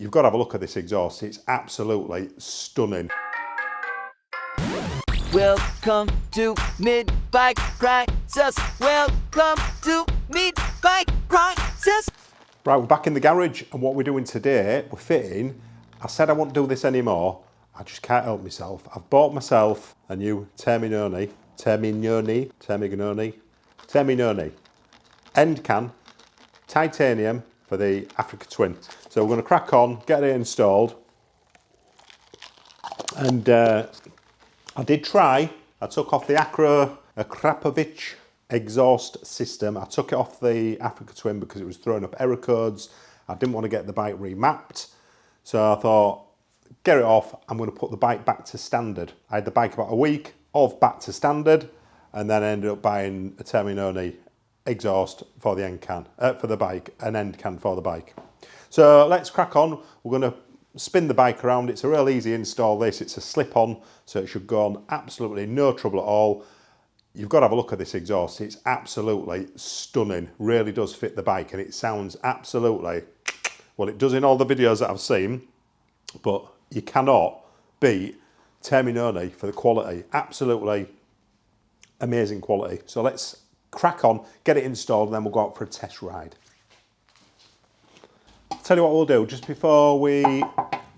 You've got to have a look at this exhaust. It's absolutely stunning. Welcome to Mid-Bike Crisis. Welcome to Mid-Bike Crisis. Right, we're back in the garage, and what we're doing today, we're fitting. I said I won't do this anymore. I just can't help myself. I've bought myself a new Termignoni end can, titanium for the Africa Twin. So we're going to crack on, get it installed. And I did try. I took off the Akrapovic exhaust system. I took it off the Africa Twin because it was throwing up error codes. I didn't want to get the bike remapped. So I thought, get it off. I'm going to put the bike back to standard. I had the bike about a week of back to standard, and then I ended up buying a Termignoni exhaust for the end can, for the bike, an end can for the bike. So let's crack on. We're going to spin the bike around. It's a real easy install this. It's a slip-on, so it should go on absolutely no trouble at all. You've got to have a look at this exhaust. It's absolutely stunning. Really does fit the bike, and it sounds absolutely, well, it does in all the videos that I've seen, but you cannot beat Termignoni for the quality. Absolutely amazing quality. So let's crack on, get it installed, and then we'll go out for a test ride. Tell you what we'll do, just before we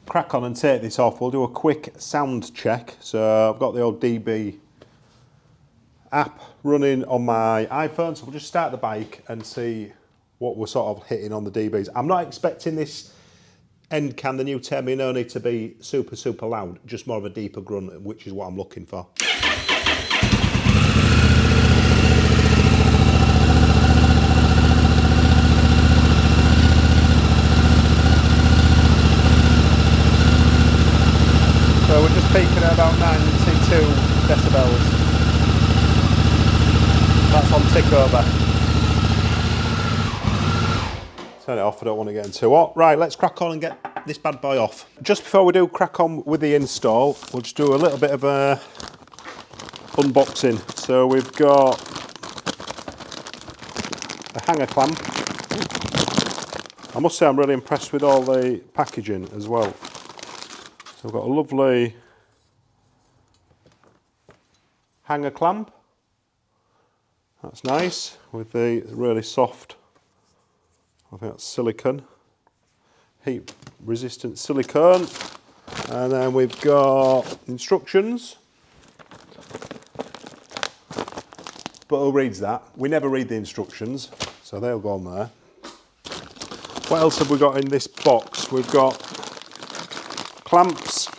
crack on and take this off, we'll do a quick sound check. So I've got the old DB app running on my iPhone, so we'll just start the bike and see what we're sort of hitting on the DBs. I'm not expecting this end can, the new Termignoni, to be super, super loud, just more of a deeper grunt, which is what I'm looking for. So we're just peaking at about 92 decibels. That's on tick over. Turn it off, I don't want to get too hot. Right, let's crack on and get this bad boy off. Just before we do crack on with the install, we'll just do a little bit of a unboxing. So we've got a hanger clamp. I must say I'm really impressed with all the packaging as well. So we've got a lovely hanger clamp. That's nice, with the really soft, I think that's silicone, heat resistant silicone. And then we've got instructions. But who reads that? We never read the instructions, so they'll go on there. What else have we got in this box? We've got clamps.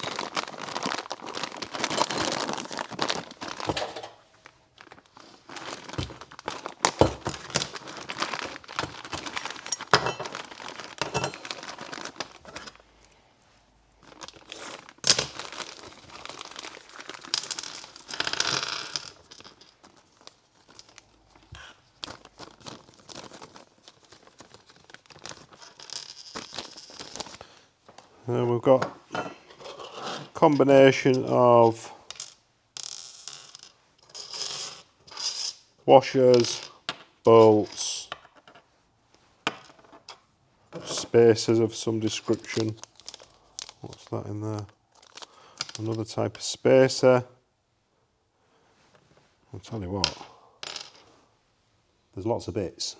And we've got a combination of washers, bolts, spacers of some description. What's that in there? Another type of spacer. I'll tell you what, there's lots of bits.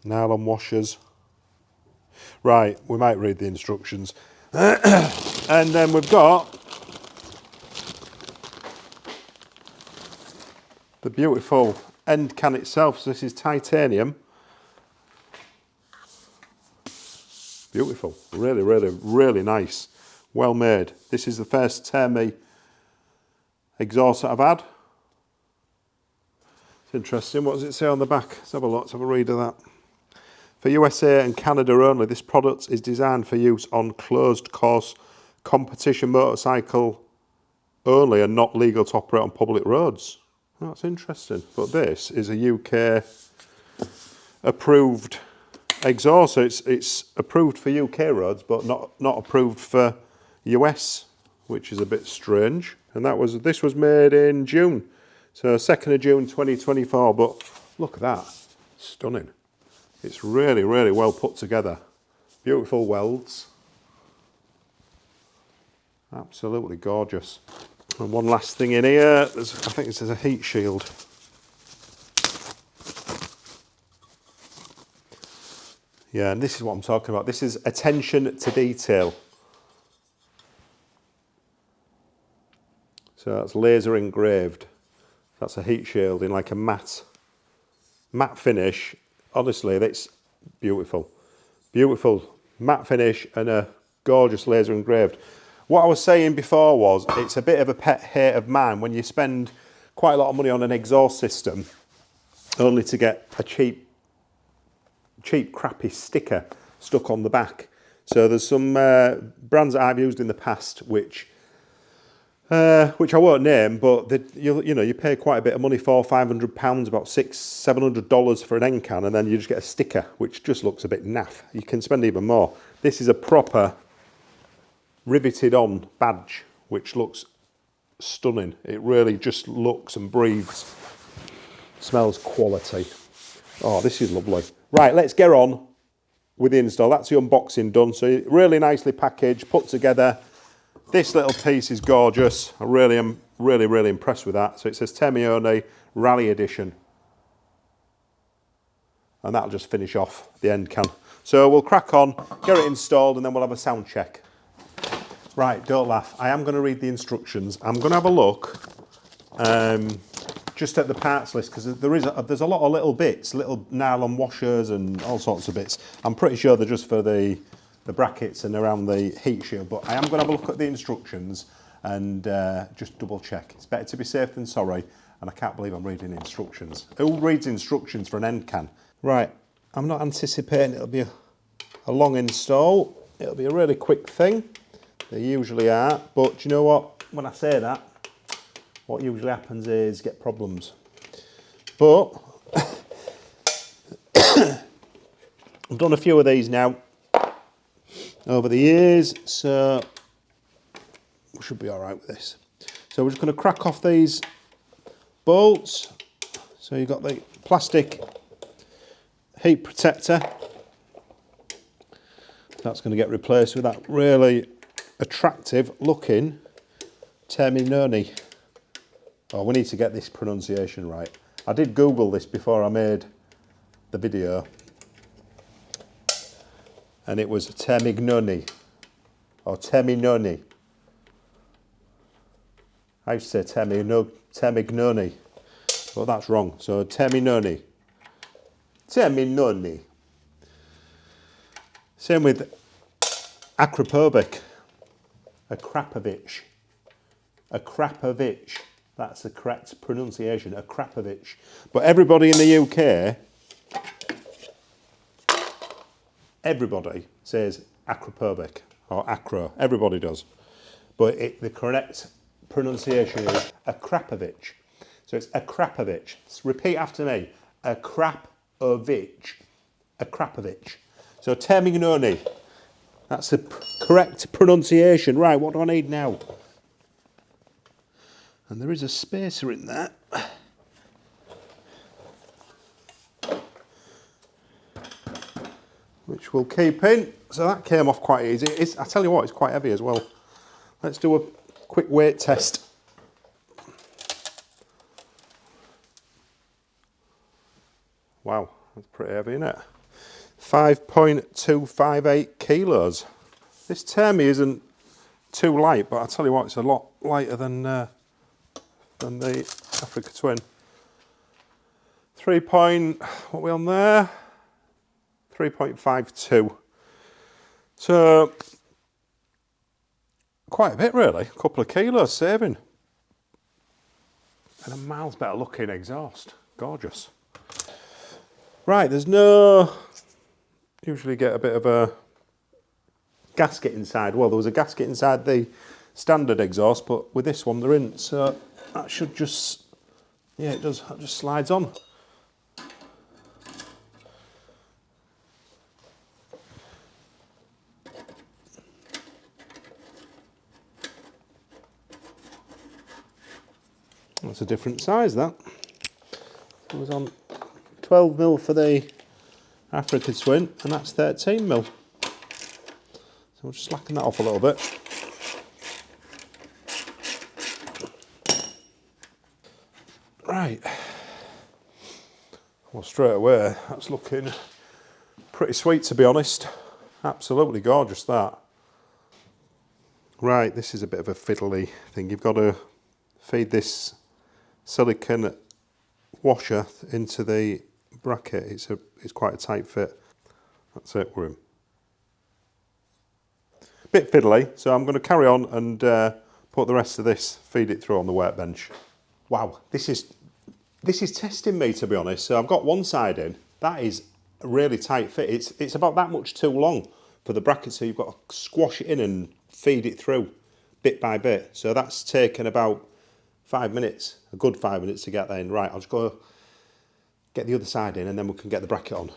Nylon washers. Right, we might read the instructions. And then we've got the beautiful end can itself. So this is titanium. Beautiful, really, really, really nice. Well made. This is the first Termi exhaust that I've had. It's interesting. What does it say on the back? Let's have a look, let's have a read of that. For USA and Canada only, this product is designed for use on closed course competition motorcycle only and not legal to operate on public roads. That's interesting. But this is a UK approved exhaust. So it's approved for UK roads, but not approved for US, which is a bit strange. And this was made in June. So 2nd of June 2024. But look at that. Stunning. It's really, really well put together. Beautiful welds. Absolutely gorgeous. And one last thing in here, I think this is a heat shield. Yeah, and this is what I'm talking about. This is attention to detail. So that's laser engraved. That's a heat shield in like a matte finish. Honestly, that's beautiful. Beautiful matte finish and a gorgeous laser engraved. What I was saying before was it's a bit of a pet hate of mine when you spend quite a lot of money on an exhaust system only to get a cheap crappy sticker stuck on the back. So there's some brands that I've used in the past which I won't name, but you pay quite a bit of money for, £500, about $600-700 for an end can, and then you just get a sticker which just looks a bit naff. You can spend even more. This is a proper riveted on badge which looks stunning. It really just looks and breathes, smells quality. Oh, this is lovely. Right, let's get on with the install. That's the unboxing done. So really nicely packaged, put together. This little piece is gorgeous. I really am really impressed with that. So it says Termignoni Rally Edition. And that'll just finish off the end can. So we'll crack on, get it installed, and then we'll have a sound check. Right, don't laugh. I am going to read the instructions. I'm going to have a look just at the parts list, because there's a lot of little bits, little nylon washers and all sorts of bits. I'm pretty sure they're just for the brackets and around the heat shield, but I am going to have a look at the instructions and just double check. It's better to be safe than sorry, and I can't believe I'm reading instructions. Who reads instructions for an end can? Right, I'm not anticipating it'll be a long install. It'll be a really quick thing. They usually are, but do you know what? When I say that, what usually happens is get problems. But I've done a few of these now over the years, so we should be all right with this. So we're just going to crack off these bolts. So you've got the plastic heat protector. That's going to get replaced with that really attractive looking Termignoni. Oh, we need to get this pronunciation right. I did Google this before I made the video, and it was Termignoni or Termignoni. I used to say Termignoni, but that's wrong. So Termignoni. Termignoni. Same with Akrapovic. Akrapovic. That's the correct pronunciation, Akrapovic. But everybody in the UK, everybody says Akrapovic or Acro. Everybody does. But the correct pronunciation is Akrapovic. So it's Akrapovic. Repeat after me. Akrapovic. Akrapovic. So Termignoni. That's the correct pronunciation. Right, what do I need now? And there is a spacer in there. Which we'll keep in. So that came off quite easy. I tell you what, it's quite heavy as well. Let's do a quick weight test. Wow, that's pretty heavy, isn't it? 5.258 kilos. This Termi isn't too light, but I tell you what, it's a lot lighter than the Africa Twin. 3. What are we on there? 3.52. So quite a bit really, a couple of kilos saving. And a miles better looking exhaust, gorgeous. Right, there's no, usually get a bit of a gasket inside. Well, there was a gasket inside the standard exhaust, but with this one there isn't, so that should just, yeah it does, that just slides on. That's a different size, that. It was on 12mm for the Africa Twin, and that's 13mm. So just slacken that off a little bit. Right. Well, straight away, that's looking pretty sweet, to be honest. Absolutely gorgeous, that. Right, this is a bit of a fiddly thing. You've got to feed this silicone washer into the bracket. It's quite a tight fit. That's it, we're in. Bit fiddly, so I'm going to carry on and put the rest of this, feed it through on the workbench. Wow, this is testing me, to be honest. So I've got one side in. That is a really tight fit. It's about that much too long for the bracket, so you've got to squash it in and feed it through bit by bit. So that's taken about 5 minutes, a good 5 minutes to get that in. Right, I'll just go get the other side in and then we can get the bracket on.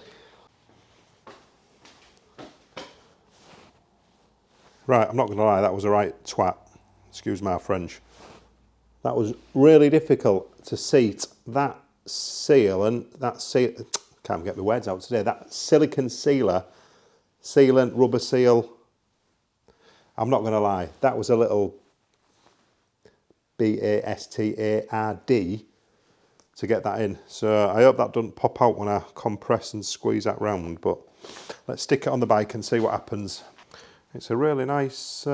Right, I'm not going to lie, that was a right twat. Excuse my French. That was really difficult to seat that seal and that seal. Can't get my words out today. That silicone sealant, rubber seal. I'm not going to lie, that was a little bastard to get that in. So I hope that doesn't pop out when I compress and squeeze that round. But let's stick it on the bike and see what happens. It's a really nice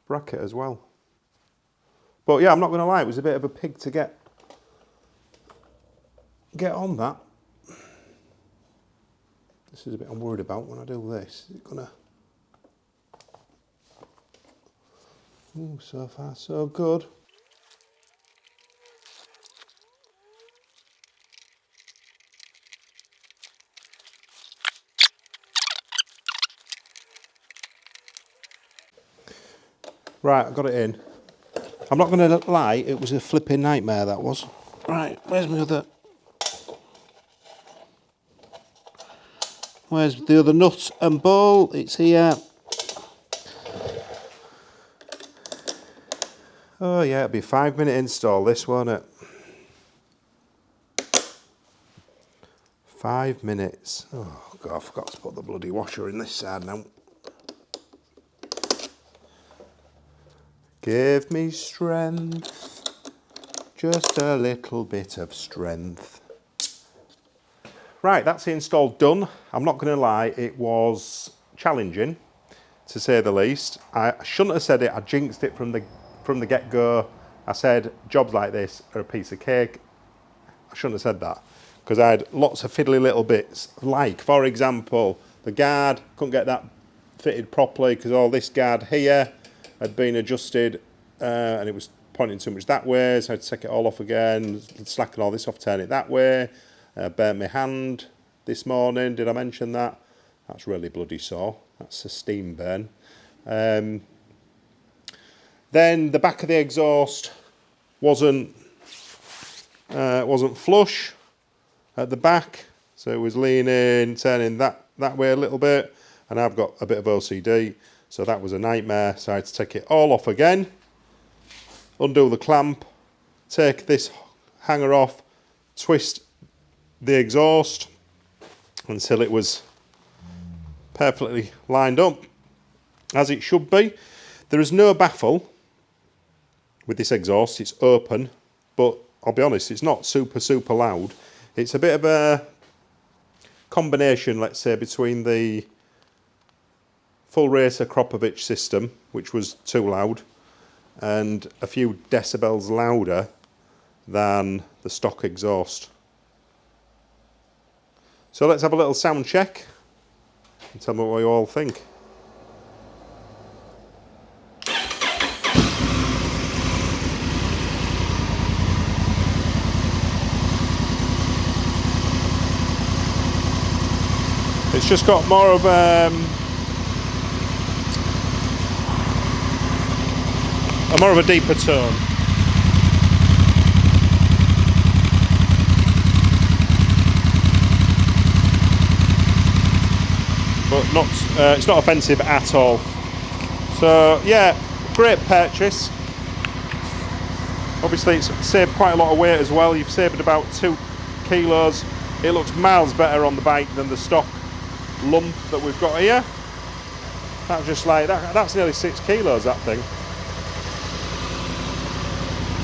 bracket as well. But yeah, I'm not going to lie, it was a bit of a pig to get on that. This is a bit I'm worried about when I do this. Is it going to... Ooh, so far so good. Right, I got it in. I'm not going to lie, it was a flipping nightmare, that was. Right, where's the other nut and ball? It's here. Oh yeah, it'll be a 5-minute install, this, won't it? 5 minutes. Oh God, I forgot to put the bloody washer in this side now. Give me strength, just a little bit of strength. Right, that's the install done. I'm not going to lie, it was challenging, to say the least. I shouldn't have said it, I jinxed it from the get-go. I said jobs like this are a piece of cake. I shouldn't have said that, because I had lots of fiddly little bits, like, for example, the guard, couldn't get that fitted properly because all this guard here had been adjusted and it was pointing too much that way, so I had to take it all off again, slacken all this off, turn it that way. Burnt my hand this morning, did I mention that? That's really bloody sore, that's a steam burn. Then the back of the exhaust wasn't flush at the back, so it was leaning, turning that way a little bit, and I've got a bit of OCD. So that was a nightmare, so I had to take it all off again, undo the clamp, take this hanger off, twist the exhaust until it was perfectly lined up, as it should be. There is no baffle with this exhaust, it's open, but I'll be honest, it's not super loud. It's a bit of a combination, let's say, between the full racer Kropovich system, which was too loud, and a few decibels louder than the stock exhaust. So let's have a little sound check and tell me what you all think. It's just got more of a deeper tone. But not, it's not offensive at all. So yeah, great purchase. Obviously it's saved quite a lot of weight as well. You've saved about 2 kilos. It looks miles better on the bike than the stock lump that we've got here. That's just like, that's nearly 6 kilos, that thing.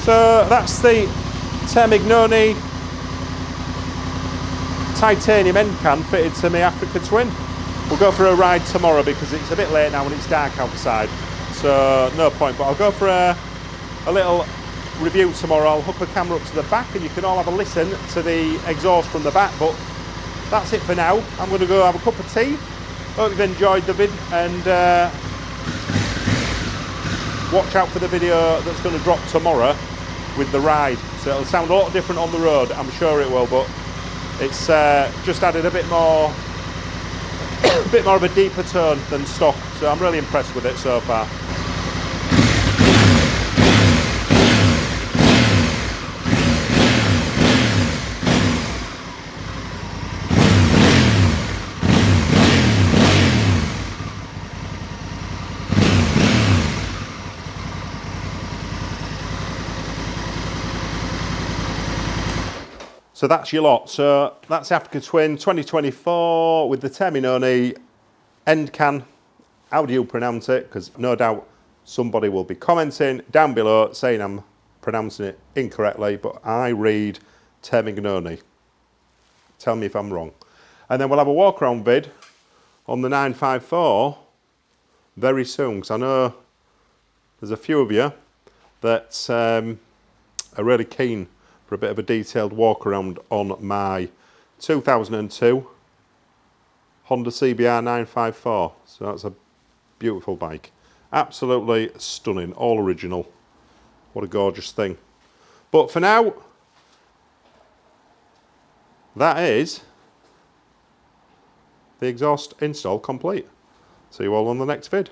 So that's the Termignoni titanium end can fitted to my Africa Twin. We'll go for a ride tomorrow because it's a bit late now and it's dark outside, so no point, but I'll go for a little review tomorrow. I'll hook a camera up to the back and you can all have a listen to the exhaust from the back, but that's it for now. I'm going to go have a cup of tea. Hope you've enjoyed the vid, and watch out for the video that's going to drop tomorrow with the ride. So it'll sound a lot different on the road, I'm sure it will, but it's just added a bit more of a deeper tone than stock, so I'm really impressed with it so far. So that's your lot. So that's Africa Twin 2024 with the Termignoni end can. How do you pronounce it? Because no doubt somebody will be commenting down below saying I'm pronouncing it incorrectly, but I read Termignoni. Tell me if I'm wrong. And then we'll have a walk around vid on the 954 very soon, because I know there's a few of you that are really keen for a bit of a detailed walk around on my 2002 Honda CBR 954. So that's a beautiful bike. Absolutely stunning, all original. What a gorgeous thing. But for now, that is the exhaust install complete. See you all on the next vid.